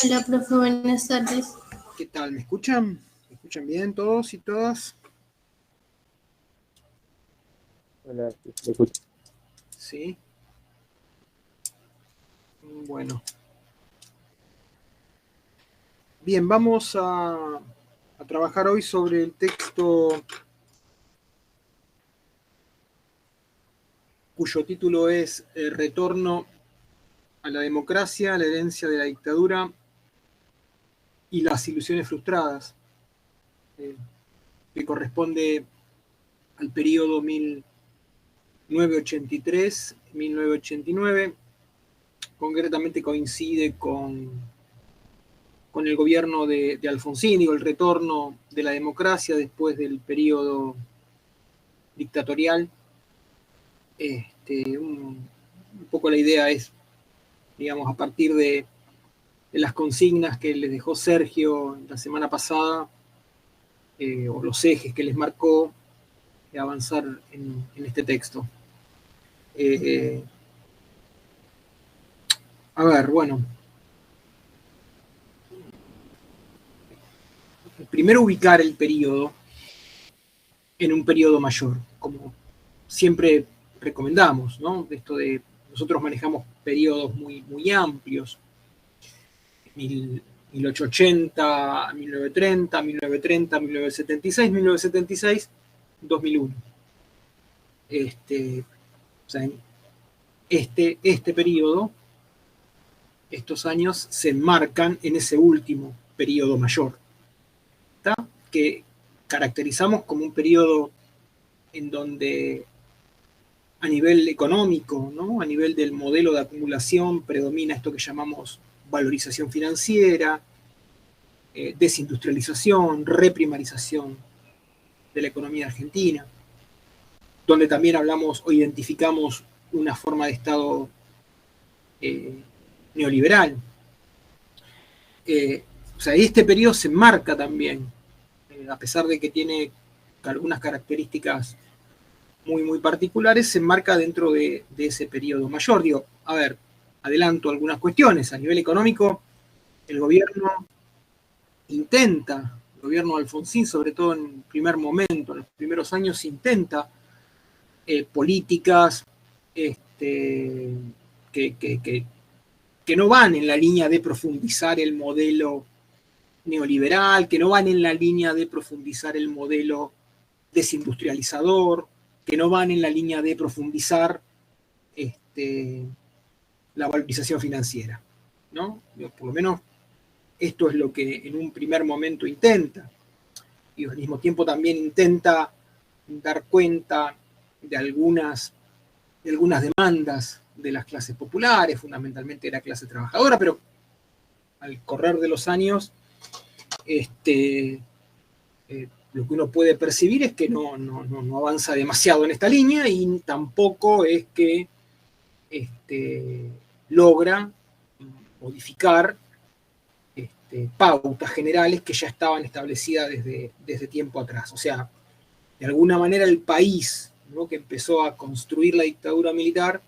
Hola, profe, buenas tardes. ¿Qué tal? ¿Me escuchan? ¿Me escuchan bien todos y todas? Hola, sí, ¿me escucha? Sí. Bueno. Bien, vamos a trabajar hoy sobre el texto cuyo título es Retorno a la democracia, la herencia de la dictadura y las ilusiones frustradas, que corresponde al periodo 1983-1989. Concretamente coincide con el gobierno de Alfonsín, digo, el retorno de la democracia después del periodo dictatorial. Un poco la idea es, digamos, a partir de las consignas que les dejó Sergio la semana pasada, o los ejes que les marcó, avanzar en este texto. A ver, bueno. Primero ubicar el periodo en un periodo mayor, como siempre recomendamos, ¿no? Esto de, nosotros manejamos periodos muy, muy amplios, 1880, 1930, 1930, 1976, 1976, 2001. O sea, este periodo, estos años se enmarcan en ese último periodo mayor, ¿tá? Que caracterizamos como un periodo en donde a nivel económico, ¿no? A nivel del modelo de acumulación, predomina esto que llamamos valorización financiera, desindustrialización, reprimarización de la economía argentina, donde también hablamos o identificamos una forma de Estado neoliberal. O sea, este periodo se enmarca también, a pesar de que tiene algunas características muy, muy particulares, se enmarca dentro de ese periodo mayor. Digo, a ver, adelanto algunas cuestiones. A nivel económico, el gobierno intenta, el gobierno de Alfonsín, sobre todo en el primer momento, en los primeros años, intenta políticas que no van en la línea de profundizar el modelo neoliberal, que no van en la línea de profundizar el modelo desindustrializador, que no van en la línea de profundizar la valorización financiera, ¿no? Por lo menos esto es lo que en un primer momento intenta, y al mismo tiempo también intenta dar cuenta de algunas demandas de las clases populares, fundamentalmente de la clase trabajadora, pero al correr de los años, lo que uno puede percibir es que no avanza demasiado en esta línea y tampoco es que logra modificar pautas generales que ya estaban establecidas desde tiempo atrás. O sea, de alguna manera el país, ¿no?, que empezó a construir la dictadura militar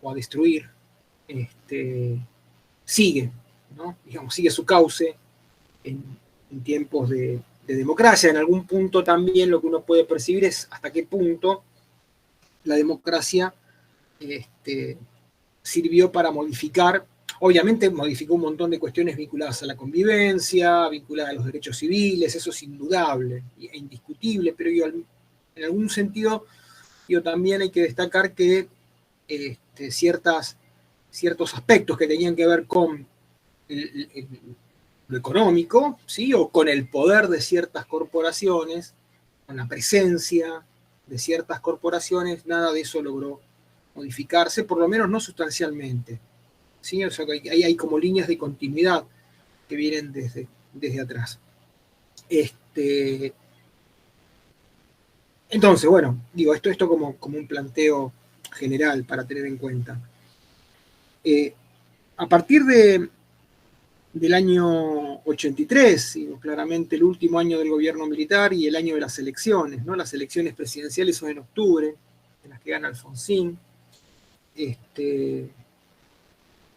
o a destruir, sigue, ¿no? Digamos, sigue su cauce en tiempos de democracia. En algún punto también lo que uno puede percibir es hasta qué punto la democracia sirvió para modificar. Obviamente modificó un montón de cuestiones vinculadas a la convivencia, vinculadas a los derechos civiles, eso es indudable e indiscutible, pero en algún sentido también hay que destacar que ciertos aspectos que tenían que ver con lo económico, ¿sí?, o con el poder de ciertas corporaciones, con la presencia de ciertas corporaciones, nada de eso logró modificarse, por lo menos no sustancialmente, ¿sí? O sea, ahí hay como líneas de continuidad que vienen desde atrás. Entonces, bueno, digo, esto como un planteo general para tener en cuenta. A partir del año 83, digo, claramente el último año del gobierno militar y el año de las elecciones, ¿no? Las elecciones presidenciales son en octubre, en las que gana Alfonsín.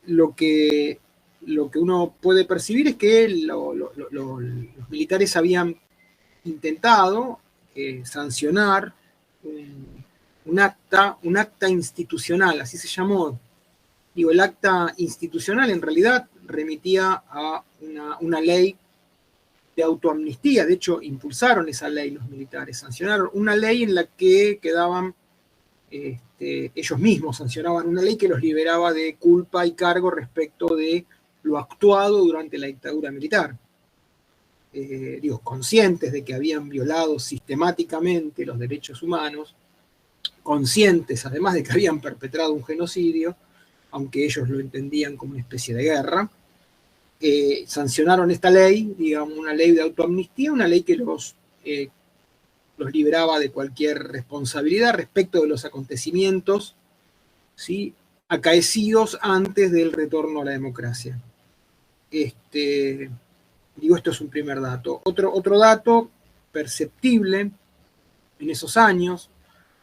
Lo que lo que uno puede percibir es que los militares habían intentado sancionar un acta institucional, así se llamó. Digo, el acta institucional en realidad remitía a una ley de autoamnistía. De hecho, impulsaron esa ley los militares, sancionaron una ley en la que quedaban, ellos mismos sancionaban una ley que los liberaba de culpa y cargo respecto de lo actuado durante la dictadura militar. Digo, conscientes de que habían violado sistemáticamente los derechos humanos, conscientes además de que habían perpetrado un genocidio, aunque ellos lo entendían como una especie de guerra, sancionaron esta ley, digamos, una ley de autoamnistía, una ley que los liberaba de cualquier responsabilidad respecto de los acontecimientos, ¿sí?, acaecidos antes del retorno a la democracia. Digo, esto es un primer dato. Otro dato perceptible en esos años,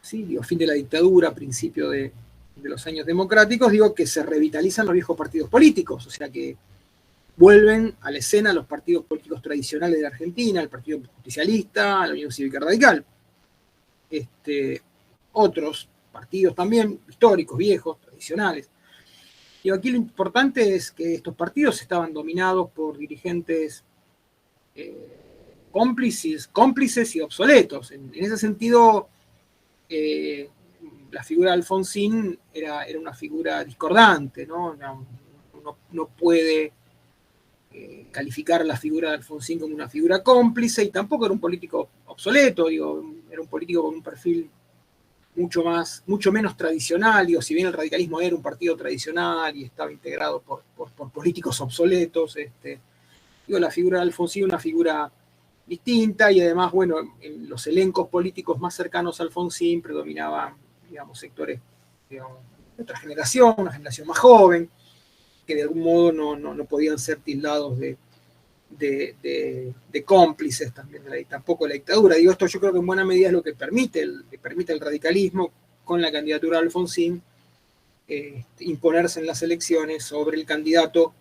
¿sí?, digo, fin de la dictadura, principio de los años democráticos, digo que se revitalizan los viejos partidos políticos, o sea que vuelven a la escena los partidos políticos tradicionales de la Argentina, el Partido Justicialista, la Unión Cívica Radical. Otros partidos también, históricos, viejos, tradicionales. Y aquí lo importante es que estos partidos estaban dominados por dirigentes cómplices y obsoletos. En ese sentido, la figura de Alfonsín era una figura discordante, ¿no? No puede calificar la figura de Alfonsín como una figura cómplice, y tampoco era un político obsoleto, digo, era un político con un perfil mucho menos tradicional, digo, si bien el radicalismo era un partido tradicional y estaba integrado por políticos obsoletos, digo, la figura de Alfonsín es una figura distinta, y además, bueno, en los elencos políticos más cercanos a Alfonsín predominaban, digamos, sectores, digamos, de otra generación, una generación más joven, que de algún modo no podían ser tildados de cómplices también, tampoco de la dictadura. Digo, esto yo creo que en buena medida es lo que permite el radicalismo, con la candidatura de Alfonsín, imponerse en las elecciones sobre el candidato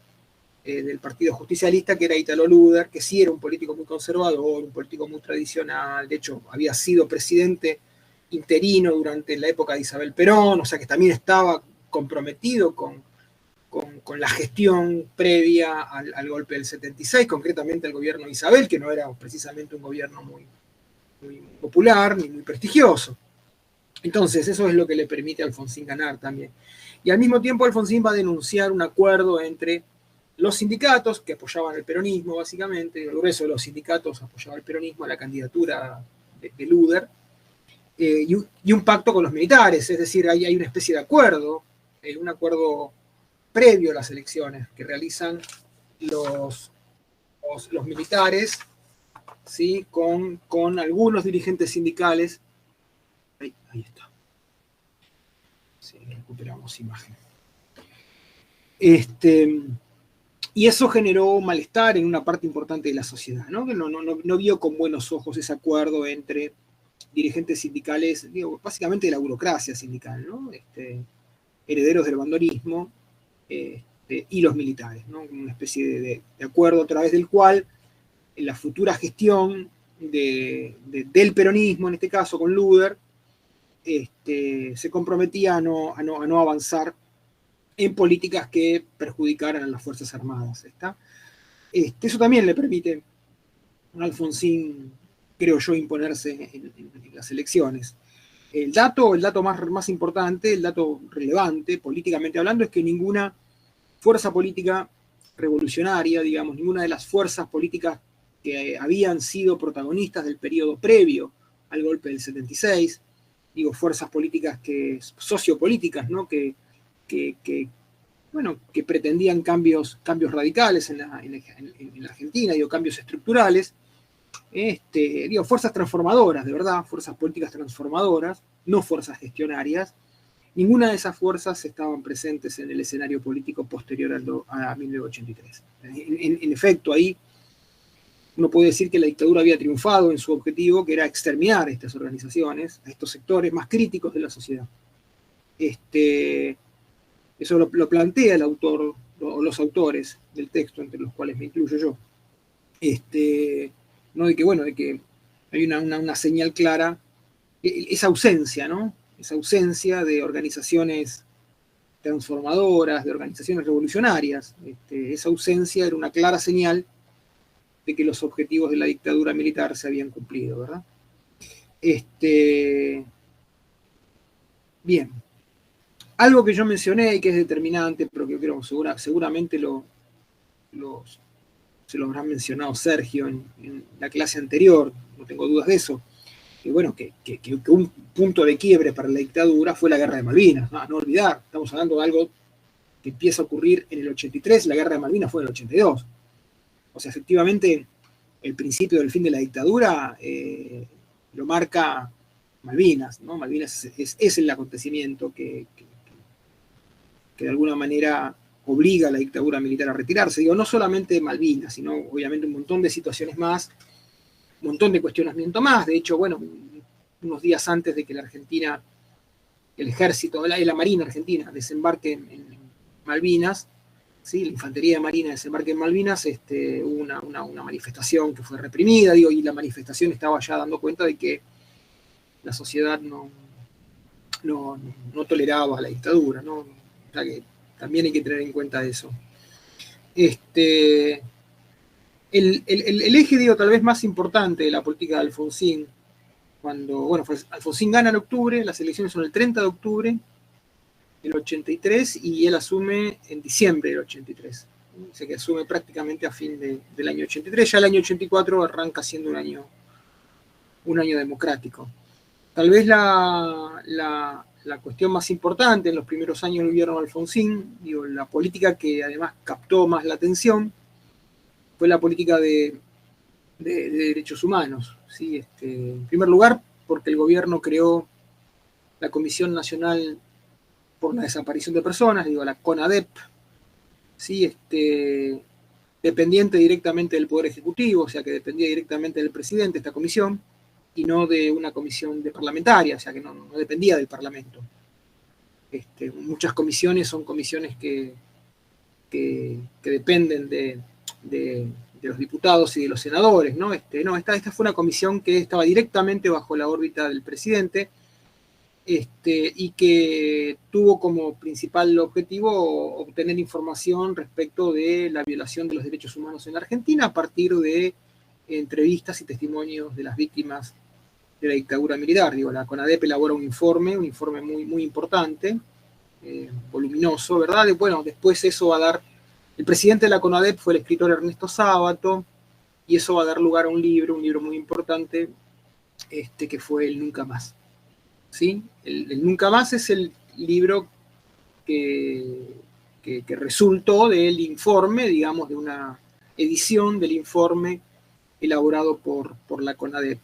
del Partido Justicialista, que era Italo Luder, que sí era un político muy conservador, un político muy tradicional. De hecho, había sido presidente interino durante la época de Isabel Perón, o sea que también estaba comprometido con la gestión previa al golpe del 76, concretamente el gobierno de Isabel, que no era precisamente un gobierno muy popular ni muy prestigioso. Entonces, eso es lo que le permite a Alfonsín ganar también. Y al mismo tiempo, Alfonsín va a denunciar un acuerdo entre los sindicatos, que apoyaban el peronismo, básicamente, el grueso de los sindicatos apoyaba el peronismo a la candidatura de Luder, y un pacto con los militares, es decir, hay una especie de acuerdo, un acuerdo previo a las elecciones que realizan los militares, ¿sí?, con algunos dirigentes sindicales. Ahí está. Sí, recuperamos imagen. Y eso generó malestar en una parte importante de la sociedad, ¿no? Que no vio con buenos ojos ese acuerdo entre dirigentes sindicales, digo, básicamente de la burocracia sindical, ¿no? Herederos del bandolismo, y los militares, ¿no? Una especie de acuerdo a través del cual en la futura gestión del peronismo, en este caso con Luder, se comprometía a no avanzar en políticas que perjudicaran a las Fuerzas Armadas. Eso también le permite a Alfonsín, creo yo, imponerse en las elecciones. El dato más importante, el dato relevante, políticamente hablando, es que ninguna fuerza política revolucionaria, digamos, ninguna de las fuerzas políticas que habían sido protagonistas del periodo previo al golpe del 76, digo, fuerzas políticas sociopolíticas, ¿no?, que pretendían cambios radicales en la Argentina, digo, cambios estructurales, digo, fuerzas transformadoras, de verdad, fuerzas políticas transformadoras, no fuerzas gestionarias. Ninguna de esas fuerzas estaban presentes en el escenario político posterior a 1983. En efecto, ahí uno puede decir que la dictadura había triunfado en su objetivo, que era exterminar a estas organizaciones, a estos sectores más críticos de la sociedad. Eso lo plantea el autor o los autores del texto, entre los cuales me incluyo yo, ¿no? De que hay una señal clara, esa ausencia, ¿no? Esa ausencia de organizaciones transformadoras, de organizaciones revolucionarias. Esa ausencia era una clara señal de que los objetivos de la dictadura militar se habían cumplido, ¿verdad? Bien. Algo que yo mencioné y que es determinante, pero que creo que seguramente se lo habrá mencionado Sergio en la clase anterior, no tengo dudas de eso, que bueno, que un punto de quiebre para la dictadura fue la Guerra de Malvinas, no olvidar, estamos hablando de algo que empieza a ocurrir en el 83, la Guerra de Malvinas fue en el 82. O sea, efectivamente, el principio del fin de la dictadura lo marca Malvinas, ¿no? Malvinas es el acontecimiento que de alguna manera obliga a la dictadura militar a retirarse. Digo, no solamente Malvinas, sino obviamente un montón de situaciones más, un montón de cuestionamiento más. De hecho, bueno, unos días antes de que la Argentina, el ejército, la Marina Argentina desembarque en Malvinas, ¿sí? La Infantería de Marina desembarque en Malvinas, hubo una manifestación que fue reprimida, digo, y la manifestación estaba ya dando cuenta de que la sociedad no toleraba la dictadura, ¿no? O sea que también hay que tener en cuenta eso. El eje, digo, tal vez más importante de la política de Alfonsín, cuando, bueno, Alfonsín gana en octubre, las elecciones son el 30 de octubre del 83 y él asume en diciembre del 83. O sea que asume prácticamente a fin del año 83. Ya el año 84 arranca siendo un año democrático. Tal vez la cuestión más importante en los primeros años del gobierno de Alfonsín, digo, la política que además captó más la atención, fue la política de derechos humanos. ¿Sí? En primer lugar, porque el gobierno creó la Comisión Nacional por la Desaparición de Personas, digo, la CONADEP, ¿sí? Dependiente directamente del Poder Ejecutivo, o sea que dependía directamente del presidente esta comisión, y no de una comisión parlamentaria, o sea que no dependía del Parlamento. Muchas comisiones son comisiones que dependen de los diputados y de los senadores, ¿no? Esta fue una comisión que estaba directamente bajo la órbita del presidente, y que tuvo como principal objetivo obtener información respecto de la violación de los derechos humanos en la Argentina a partir de entrevistas y testimonios de las víctimas de la dictadura militar. Digo, la CONADEP elabora un informe muy, muy importante, voluminoso, ¿verdad? Bueno, después eso va a dar, el presidente de la CONADEP fue el escritor Ernesto Sábato, y eso va a dar lugar a un libro muy importante, que fue El Nunca Más. ¿Sí? El Nunca Más es el libro que resultó del informe, digamos, de una edición del informe elaborado por la CONADEP.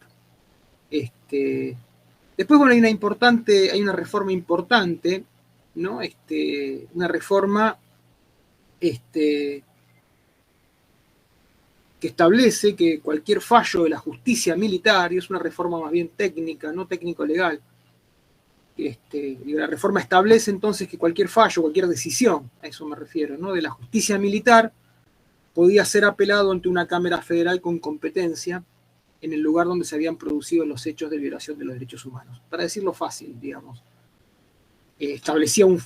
Después, bueno, hay una reforma importante, ¿no? Una reforma que establece que cualquier fallo de la justicia militar, y es una reforma más bien técnica, no técnico-legal, la reforma establece entonces que cualquier fallo, cualquier decisión, a eso me refiero, ¿no? De la justicia militar podía ser apelado ante una Cámara Federal con competencia en el lugar donde se habían producido los hechos de violación de los derechos humanos. Para decirlo fácil, digamos, establecía un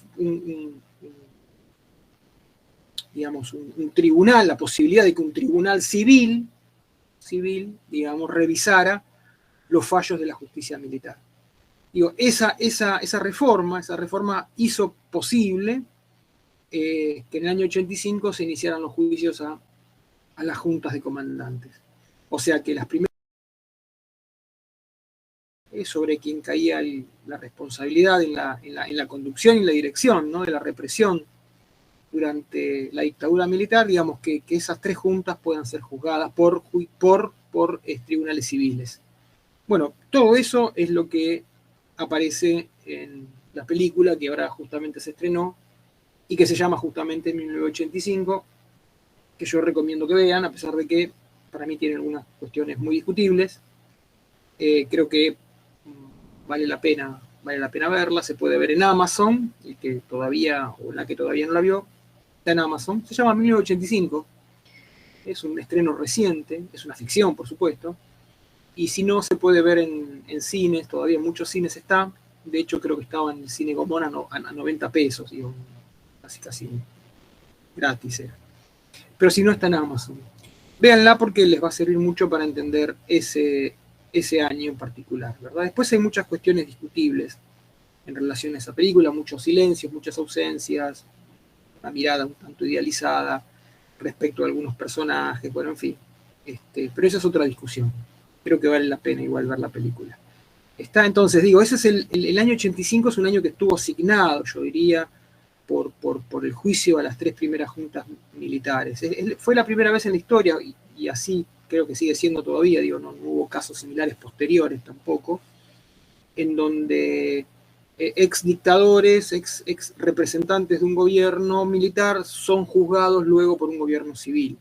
tribunal, la posibilidad de que un tribunal civil, digamos, revisara los fallos de la justicia militar. Digo, esa reforma hizo posible que en el año 85 se iniciaran los juicios a las juntas de comandantes. O sea que las primeras sobre quien caía la responsabilidad en la conducción y la dirección, ¿no? De la represión durante la dictadura militar, digamos que esas tres juntas puedan ser juzgadas por tribunales civiles. Bueno, todo eso es lo que aparece en la película que ahora justamente se estrenó y que se llama justamente 1985, que yo recomiendo que vean, a pesar de que para mí tiene algunas cuestiones muy discutibles. Creo que vale la pena verla, se puede ver en Amazon, la que todavía no la vio, está en Amazon, se llama 1985, es un estreno reciente, es una ficción, por supuesto, y si no, se puede ver en cines, todavía en muchos cines está, de hecho creo que estaba en el cine Gomón a 90 pesos, digo, casi gratis era. Pero si no, está en Amazon. Véanla porque les va a servir mucho para entender ese año en particular, ¿verdad? Después hay muchas cuestiones discutibles en relación a esa película, muchos silencios, muchas ausencias, una mirada un tanto idealizada respecto a algunos personajes, bueno, en fin. Pero esa es otra discusión. Creo que vale la pena igual ver la película. Está, entonces, digo, ese es el año 85, es un año que estuvo asignado, yo diría, por el juicio a las 3 primeras juntas militares. Fue la primera vez en la historia, y así creo que sigue siendo todavía, digo, no hubo casos similares posteriores tampoco, en donde ex dictadores, ex representantes de un gobierno militar son juzgados luego por un gobierno civil,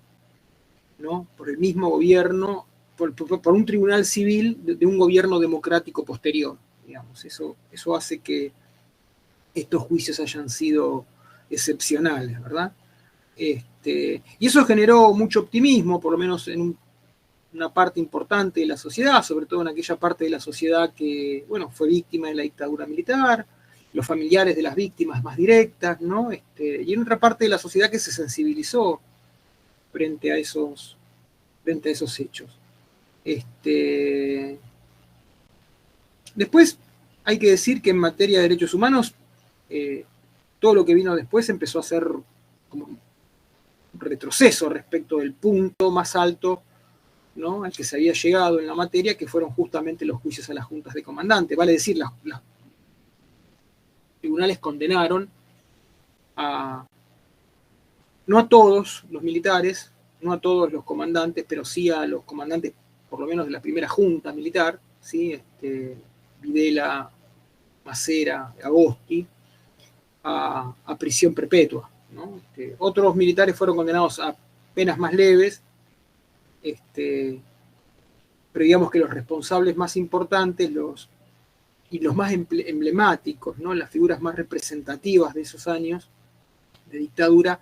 ¿no? Por el mismo gobierno, por un tribunal civil de un gobierno democrático posterior, digamos. Eso hace que estos juicios hayan sido excepcionales, ¿verdad? Y eso generó mucho optimismo, por lo menos en una parte importante de la sociedad, sobre todo en aquella parte de la sociedad que, bueno, fue víctima de la dictadura militar, los familiares de las víctimas más directas, ¿no? Y en otra parte de la sociedad que se sensibilizó frente a esos hechos. Después hay que decir que en materia de derechos humanos, todo lo que vino después empezó a ser como un retroceso respecto del punto más alto, ¿no?, al que se había llegado en la materia, que fueron justamente los juicios a las juntas de comandante. Vale decir, los tribunales condenaron no a todos los militares, no a todos los comandantes, pero sí a los comandantes, por lo menos de la primera junta militar, ¿sí? Videla, Macera, Agosti, a prisión perpetua, ¿no? Otros militares fueron condenados a penas más leves, pero digamos que los responsables más importantes y los más emblemáticos, ¿no?, las figuras más representativas de esos años de dictadura,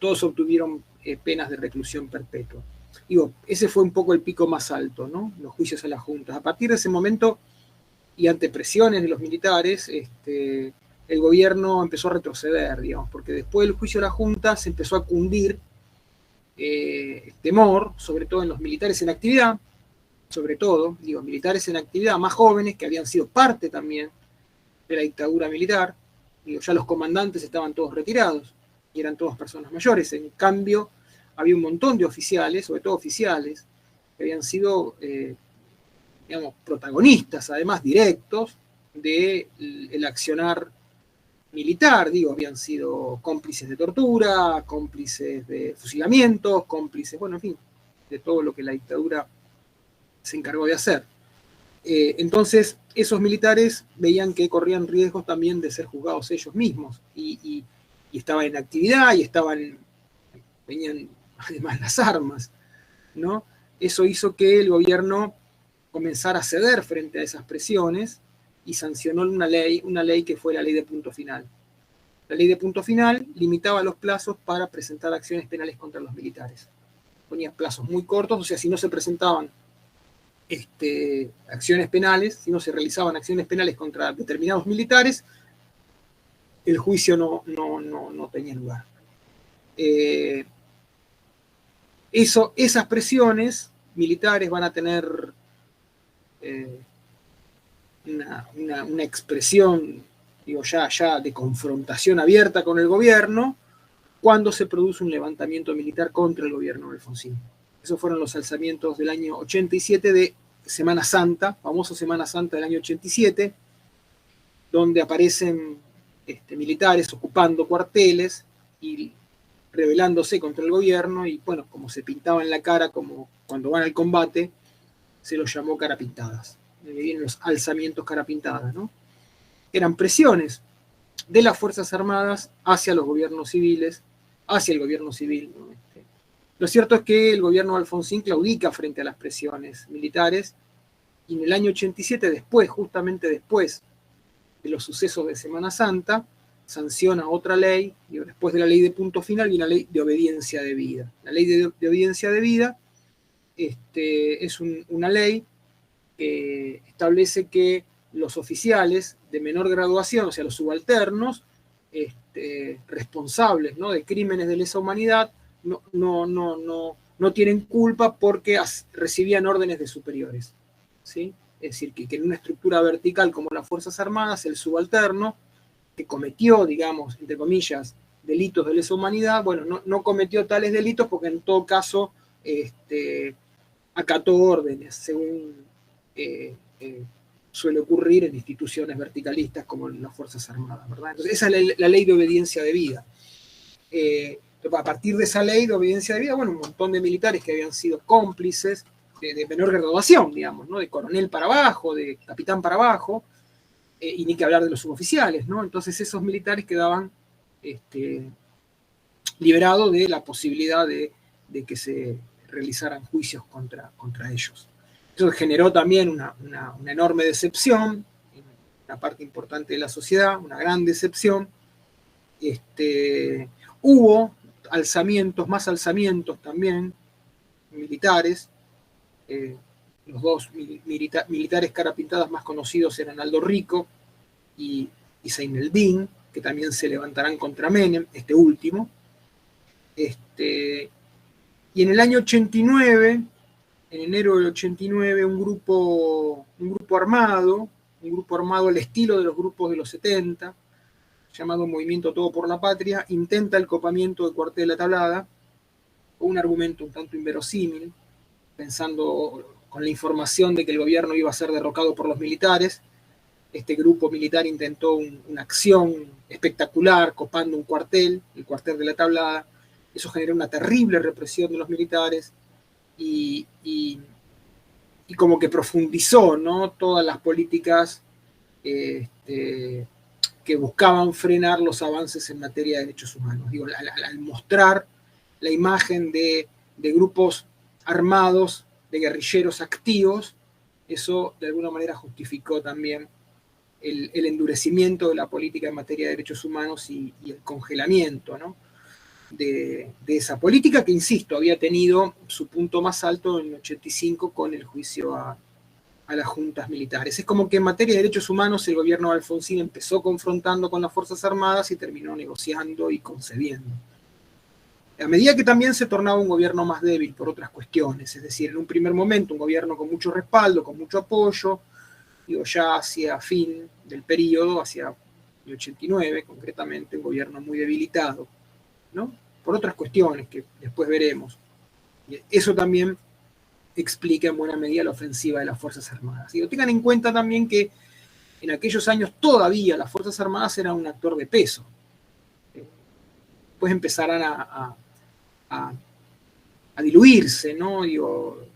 todos obtuvieron penas de reclusión perpetua. Digo, ese fue un poco el pico más alto, ¿no?, los juicios a las juntas. A partir de ese momento, y ante presiones de los militares, el gobierno empezó a retroceder, digamos, porque después del juicio a la junta se empezó a cundir temor, sobre todo en los militares en actividad, militares en actividad más jóvenes que habían sido parte también de la dictadura militar. Ya los comandantes estaban todos retirados y eran todas personas mayores. En cambio, había un montón de oficiales, sobre todo oficiales, que habían sido, protagonistas, además directos, del accionar militar. Habían sido cómplices de tortura, cómplices de fusilamientos, cómplices, bueno, en fin, de todo lo que la dictadura se encargó de hacer. Entonces, esos militares veían que corrían riesgos también de ser juzgados ellos mismos, y estaban en actividad, y venían además las armas, ¿no? Eso hizo que el gobierno comenzara a ceder frente a esas presiones y sancionó una ley que fue la ley de punto final. La ley de punto final limitaba los plazos para presentar acciones penales contra los militares. Ponía plazos muy cortos, o sea, si no se presentaban acciones penales, si no se realizaban acciones penales contra determinados militares, el juicio no tenía lugar. Esas presiones militares van a tener una expresión, ya de confrontación abierta con el gobierno, cuando se produce un levantamiento militar contra el gobierno de Alfonsín. Esos fueron los alzamientos del año 87 de Semana Santa, famosa Semana Santa del año 87, donde aparecen militares ocupando cuarteles y rebelándose contra el gobierno, y bueno, como se pintaban la cara como cuando van al combate, se los llamó cara pintadas. De ahí vienen los alzamientos cara pintadas, ¿no? Eran presiones de las Fuerzas Armadas hacia los gobiernos civiles, hacia el gobierno civil, ¿no? Lo cierto es que el gobierno de Alfonsín claudica frente a las presiones militares, y en el año 87, justamente después de los sucesos de Semana Santa, sanciona otra ley, y después de la ley de punto final viene la ley de obediencia debida. La ley de obediencia debida es una ley que establece que los oficiales de menor graduación, o sea, los subalternos, responsables, ¿no?, de crímenes de lesa humanidad, no tienen culpa porque recibían órdenes de superiores, ¿sí? Es decir, que en una estructura vertical como las Fuerzas Armadas, el subalterno que cometió, digamos, entre comillas, delitos de lesa humanidad, bueno, no cometió tales delitos porque en todo caso acató órdenes, según suele ocurrir en instituciones verticalistas como en las Fuerzas Armadas, ¿verdad? Entonces, esa es la ley de obediencia debida. A partir de esa ley de obediencia debida, bueno, un montón de militares que habían sido cómplices de menor graduación, digamos, ¿no?, de coronel para abajo, de capitán para abajo, y ni que hablar de los suboficiales, ¿no? Entonces esos militares quedaban liberados de la posibilidad de que se realizaran juicios contra ellos. Eso generó también una enorme decepción en una parte importante de la sociedad, una gran decepción. Hubo más alzamientos también militares. Los dos militares cara pintadas más conocidos eran Aldo Rico y Zaineldin, que también se levantarán contra Menem, este último. Y en el año 89, en enero del 89, un grupo armado al estilo de los grupos de los 70, llamado Movimiento Todo por la Patria, intenta el copamiento del cuartel de La Tablada, con un argumento un tanto inverosímil, pensando con la información de que el gobierno iba a ser derrocado por los militares. Este grupo militar intentó una acción espectacular, copando un cuartel, el cuartel de La Tablada. Eso generó una terrible represión de los militares y como que profundizó, ¿no?, todas las políticas que buscaban frenar los avances en materia de derechos humanos. Digo, al mostrar la imagen de grupos armados, de guerrilleros activos, eso de alguna manera justificó también el endurecimiento de la política en materia de derechos humanos y el congelamiento, ¿no?, de esa política que, insisto, había tenido su punto más alto en el 85 con el juicio a las juntas militares. Es como que en materia de derechos humanos el gobierno de Alfonsín empezó confrontando con las Fuerzas Armadas y terminó negociando y concediendo. A medida que también se tornaba un gobierno más débil por otras cuestiones, es decir, en un primer momento un gobierno con mucho respaldo, con mucho apoyo, digo, ya hacia fin del periodo, hacia el 89 concretamente, un gobierno muy debilitado, ¿no?, por otras cuestiones que después veremos. Y eso también explica en buena medida la ofensiva de las Fuerzas Armadas. Digo, tengan en cuenta también que en aquellos años todavía las Fuerzas Armadas eran un actor de peso. Después empezarán a diluirse, ¿no? Digo,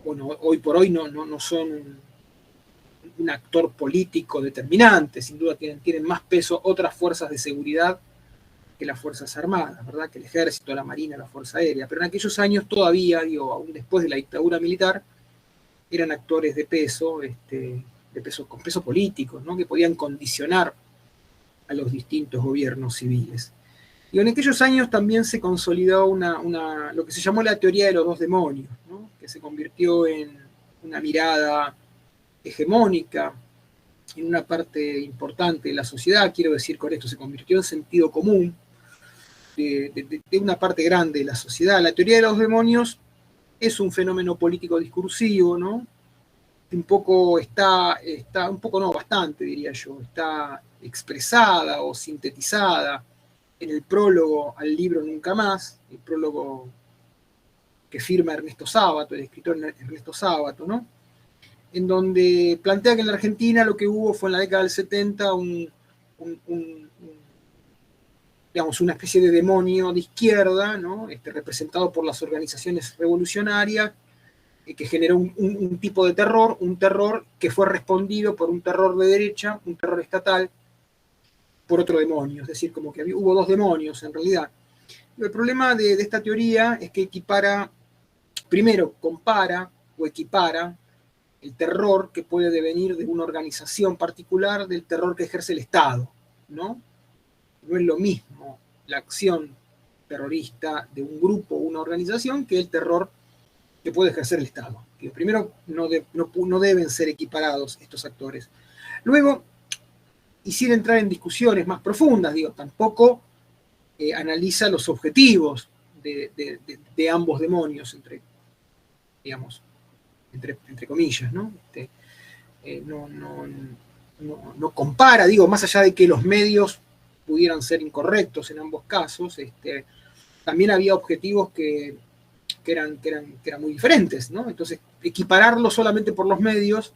bueno, hoy por hoy no son un actor político determinante, sin duda tienen más peso otras fuerzas de seguridad que las Fuerzas Armadas, ¿verdad?, que el Ejército, la Marina, la Fuerza Aérea. Pero en aquellos años todavía, digo, aún después de la dictadura militar, eran actores de peso, con peso político, ¿no?, que podían condicionar a los distintos gobiernos civiles. Y en aquellos años también se consolidó lo que se llamó la teoría de los dos demonios, ¿no?, que se convirtió en una mirada hegemónica en una parte importante de la sociedad. Quiero decir con esto, se convirtió en sentido común de una parte grande de la sociedad. La teoría de los demonios es un fenómeno político discursivo, ¿no?, bastante, diría yo, está expresada o sintetizada en el prólogo al libro Nunca Más, el prólogo que firma Ernesto Sábato, el escritor Ernesto Sábato, ¿no?, en donde plantea que en la Argentina lo que hubo fue en la década del 70 digamos, una especie de demonio de izquierda, ¿no?, representado por las organizaciones revolucionarias, que generó un tipo de terror, un terror que fue respondido por un terror de derecha, un terror estatal, por otro demonio. Es decir, como que hubo dos demonios en realidad. El problema de esta teoría es que compara o equipara el terror que puede devenir de una organización particular del terror que ejerce el Estado, ¿no? no es lo mismo la acción terrorista de un grupo o una organización que el terror que puede ejercer el Estado. Que primero, no deben ser equiparados estos actores. Luego, y sin entrar en discusiones más profundas, tampoco analiza los objetivos de ambos demonios, entre comillas, ¿no? No compara, más allá de que los medios pudieran ser incorrectos en ambos casos, también había objetivos que eran muy diferentes, ¿no? Entonces, equipararlo solamente por los medios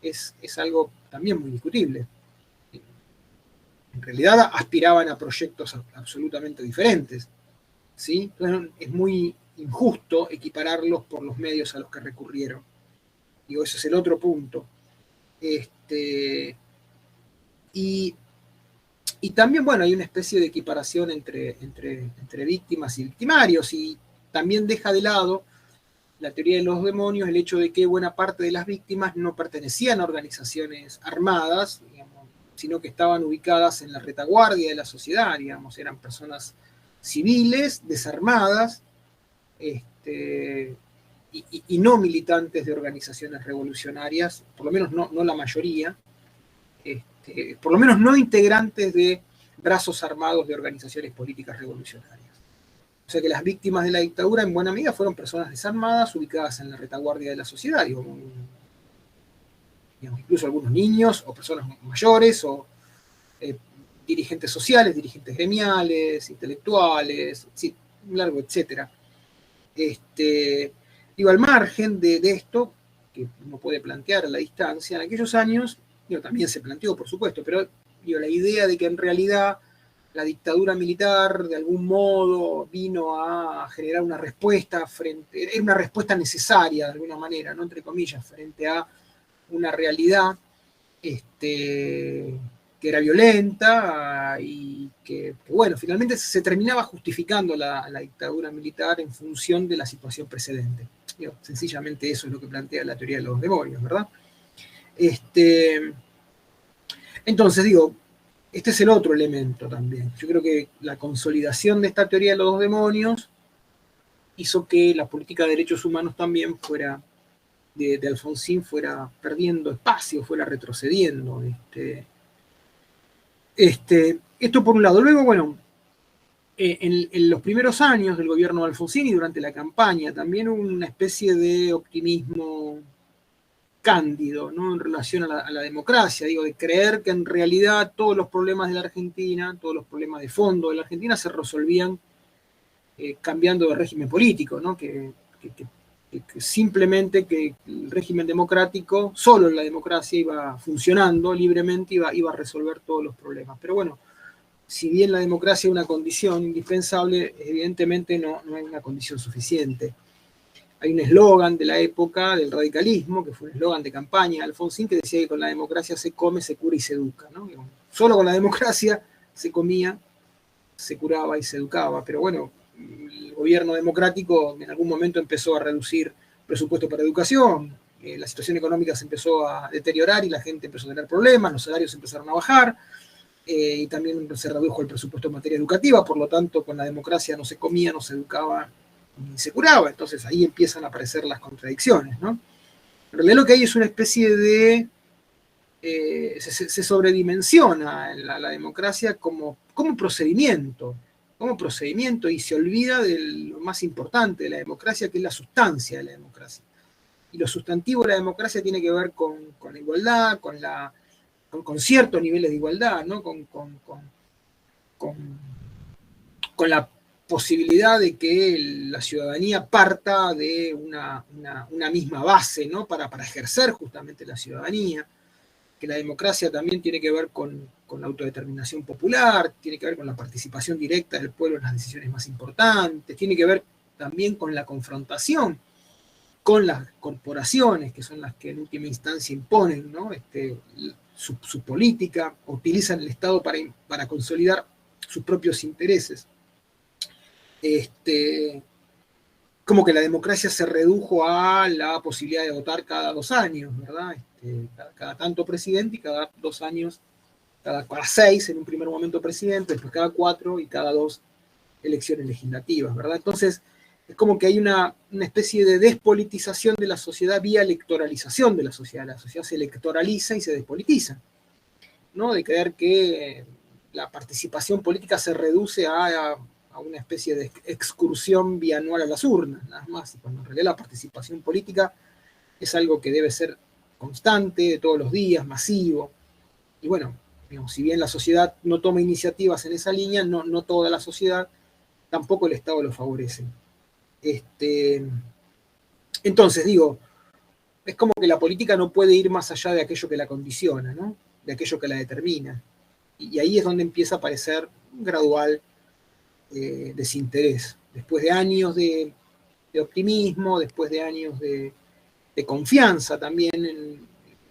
es algo también muy discutible. En realidad aspiraban a proyectos absolutamente diferentes, ¿sí? Entonces, es muy injusto equipararlos por los medios a los que recurrieron. Ese es el otro punto. Y también, bueno, hay una especie de equiparación entre víctimas y victimarios, y también deja de lado la teoría de los demonios el hecho de que buena parte de las víctimas no pertenecían a organizaciones armadas, sino que estaban ubicadas en la retaguardia de la sociedad, eran personas civiles, desarmadas, y no militantes de organizaciones revolucionarias, por lo menos no la mayoría, por lo menos no integrantes de brazos armados de organizaciones políticas revolucionarias. O sea que las víctimas de la dictadura en buena medida fueron personas desarmadas, ubicadas en la retaguardia de la sociedad, incluso algunos niños o personas mayores o dirigentes sociales, dirigentes gremiales, intelectuales, sí, un largo etcétera. Al margen de esto, que uno puede plantear a la distancia, en aquellos años, también se planteó, por supuesto, pero la idea de que en realidad la dictadura militar de algún modo vino a generar una respuesta era una respuesta necesaria de alguna manera, ¿no? Entre comillas, frente a una realidad que era violenta y que bueno, finalmente se terminaba justificando la dictadura militar en función de la situación precedente. Sencillamente eso es lo que plantea la teoría de los demonios, ¿verdad? Entonces, este es el otro elemento también. Yo creo que la consolidación de esta teoría de los dos demonios hizo que la política de derechos humanos también de Alfonsín fuera perdiendo espacio, fuera retrocediendo. Esto por un lado. Luego, bueno, en los primeros años del gobierno de Alfonsín y durante la campaña también hubo una especie de optimismo cándido, ¿no? En relación a la democracia, de creer que en realidad todos los problemas de la Argentina, todos los problemas de fondo de la Argentina se resolvían cambiando de régimen político, ¿no? Que simplemente que el régimen democrático, solo la democracia iba funcionando libremente, iba a resolver todos los problemas. Pero bueno, si bien la democracia es una condición indispensable, evidentemente no es una condición suficiente. Hay un eslogan de la época del radicalismo, que fue un eslogan de campaña de Alfonsín, que decía que con la democracia se come, se cura y se educa, ¿no? Solo con la democracia se comía, se curaba y se educaba. Pero bueno, el gobierno democrático en algún momento empezó a reducir presupuesto para educación, la situación económica se empezó a deteriorar y la gente empezó a tener problemas, los salarios empezaron a bajar, y también se redujo el presupuesto en materia educativa, por lo tanto con la democracia no se comía, no se educaba ni se curaba. Entonces ahí empiezan a aparecer las contradicciones, ¿no? En realidad lo que hay es una especie de se sobredimensiona la democracia como procedimiento, y se olvida de lo más importante de la democracia, que es la sustancia de la democracia. Y lo sustantivo de la democracia tiene que ver con la igualdad, con ciertos niveles de igualdad, ¿no? Con la posibilidad de que la ciudadanía parta de una misma base, ¿no? Para ejercer justamente la ciudadanía, que la democracia también tiene que ver con la autodeterminación popular, tiene que ver con la participación directa del pueblo en las decisiones más importantes, tiene que ver también con la confrontación con las corporaciones, que son las que en última instancia imponen, ¿no? Su política, utilizan el Estado para consolidar sus propios intereses. Como que la democracia se redujo a la posibilidad de votar cada 2 años, ¿verdad? Cada tanto presidente y cada 2 años cada 6 en un primer momento presidente, después cada 4 y cada 2 elecciones legislativas, ¿verdad? Entonces, es como que hay una especie de despolitización de la sociedad vía electoralización de la sociedad se electoraliza y se despolitiza, ¿no? De creer que la participación política se reduce a una especie de excursión bianual a las urnas, nada más, y cuando en realidad la participación política es algo que debe ser constante, de todos los días, masivo, y bueno, digamos, si bien la sociedad no toma iniciativas en esa línea, no toda la sociedad, tampoco el Estado lo favorece. Entonces, digo, es como que la política no puede ir más allá de aquello que la condiciona, ¿no? De aquello que la determina. Y ahí es donde empieza a aparecer un gradual desinterés. Después de años de optimismo, después de años de confianza también,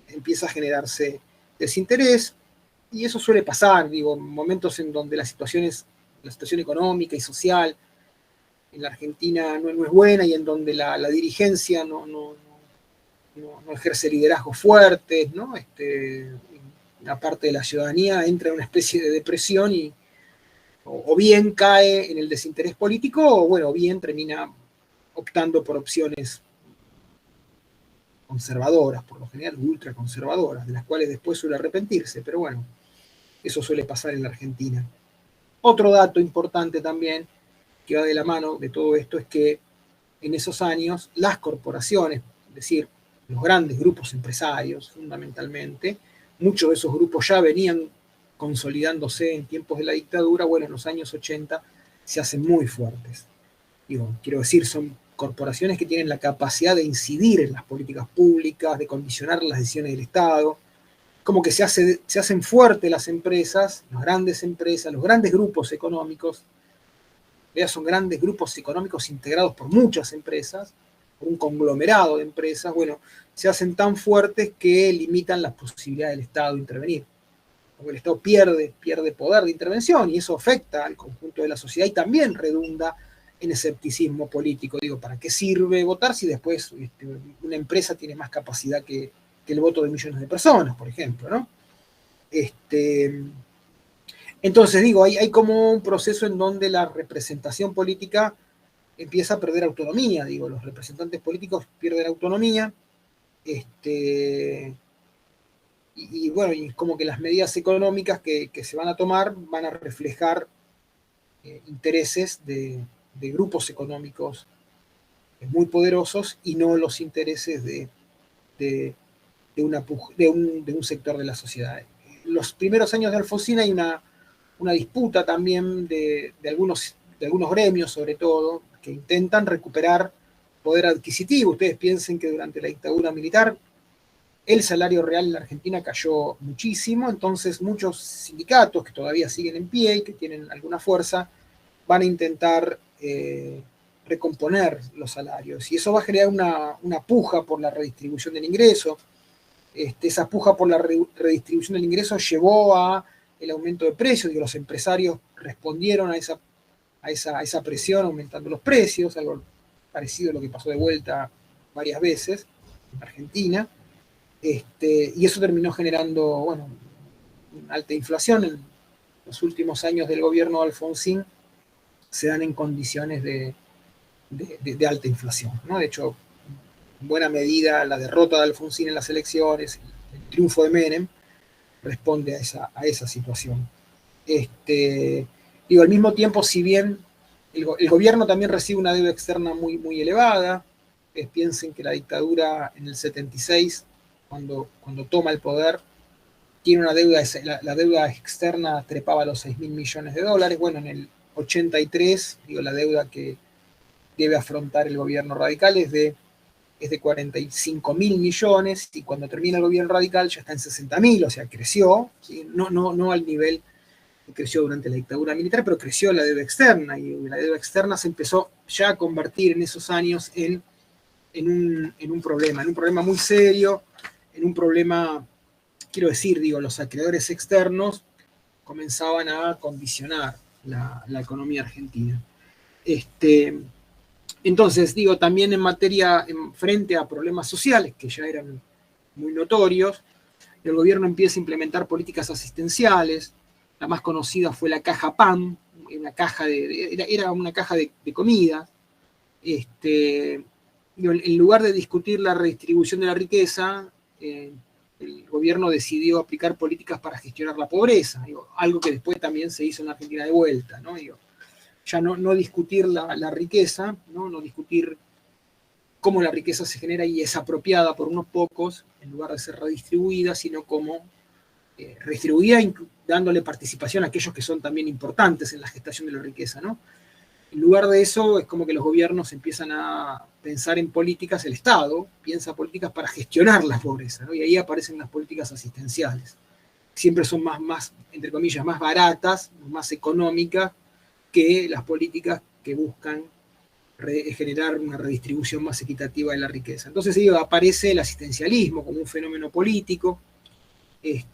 empieza a generarse desinterés. Y eso suele pasar, digo, en momentos en donde la situación económica y social en la Argentina no es buena y en donde la dirigencia no ejerce liderazgos fuertes, ¿no? Una parte de la ciudadanía entra en una especie de depresión y o bien cae en el desinterés político o bien termina optando por opciones conservadoras, por lo general ultraconservadoras, de las cuales después suele arrepentirse, pero bueno, eso suele pasar en la Argentina. Otro dato importante también que va de la mano de todo esto es que en esos años las corporaciones, es decir, los grandes grupos empresarios fundamentalmente, muchos de esos grupos ya venían consolidándose en tiempos de la dictadura, bueno, en los años 80 se hacen muy fuertes. Quiero decir, son corporaciones que tienen la capacidad de incidir en las políticas públicas, de condicionar las decisiones del Estado, como que se hacen fuertes las empresas, las grandes empresas, los grandes grupos económicos, son grandes grupos económicos integrados por muchas empresas, por un conglomerado de empresas, bueno, se hacen tan fuertes que limitan las posibilidades del Estado de intervenir. Porque el Estado pierde poder de intervención y eso afecta al conjunto de la sociedad y también redunda en escepticismo político. Digo, ¿para qué sirve votar si después una empresa tiene más capacidad que el voto de millones de personas, por ejemplo, ¿no? Entonces, digo, hay como un proceso en donde la representación política empieza a perder autonomía, digo, los representantes políticos pierden autonomía, y bueno, y como que las medidas económicas que se van a tomar van a reflejar intereses de grupos económicos muy poderosos y no los intereses de un sector de la sociedad. En los primeros años de Alfonsín hay una disputa también de algunos gremios, sobre todo, que intentan recuperar poder adquisitivo. Ustedes piensen que durante la dictadura militar el salario real en la Argentina cayó muchísimo, entonces muchos sindicatos que todavía siguen en pie y que tienen alguna fuerza van a intentar recomponer los salarios. Y eso va a generar una puja por la redistribución del ingreso. Esa puja por la redistribución del ingreso llevó a el aumento de precios, y los empresarios respondieron a esa presión aumentando los precios, algo parecido a lo que pasó de vuelta varias veces en Argentina, y eso terminó generando, bueno, alta inflación. En los últimos años del gobierno de Alfonsín se dan en condiciones de alta inflación, ¿no? De hecho, en buena medida la derrota de Alfonsín en las elecciones, el triunfo de Menem, responde a esa situación. Al mismo tiempo, si bien el gobierno también recibe una deuda externa muy, muy elevada, piensen que la dictadura en el 76, cuando toma el poder, tiene una deuda, la deuda externa trepaba a los 6.000 millones de dólares. Bueno, en el 83, la deuda que debe afrontar el gobierno radical es de 45.000 millones, y cuando termina el gobierno radical ya está en 60.000, o sea, creció, ¿sí? No al nivel que creció durante la dictadura militar, pero creció la deuda externa, y la deuda externa se empezó ya a convertir en esos años en un problema muy serio, en un problema, quiero decir, los acreedores externos comenzaban a condicionar la economía argentina. Entonces, también frente a problemas sociales que ya eran muy notorios, el gobierno empieza a implementar políticas asistenciales. La más conocida fue la caja PAM, era una caja de comida. En lugar de discutir la redistribución de la riqueza, el gobierno decidió aplicar políticas para gestionar la pobreza, algo que después también se hizo en la Argentina de vuelta, ¿no? Ya no discutir la riqueza, no discutir cómo la riqueza se genera y es apropiada por unos pocos, en lugar de ser redistribuida, sino como redistribuida dándole participación a aquellos que son también importantes en la gestación de la riqueza, ¿no? En lugar de eso, es como que los gobiernos empiezan a pensar en políticas, el Estado piensa políticas para gestionar la pobreza, ¿no? Y ahí aparecen las políticas asistenciales. Siempre son más, entre comillas, más baratas, más económicas que las políticas que buscan generar una redistribución más equitativa de la riqueza. Entonces aparece el asistencialismo como un fenómeno político. En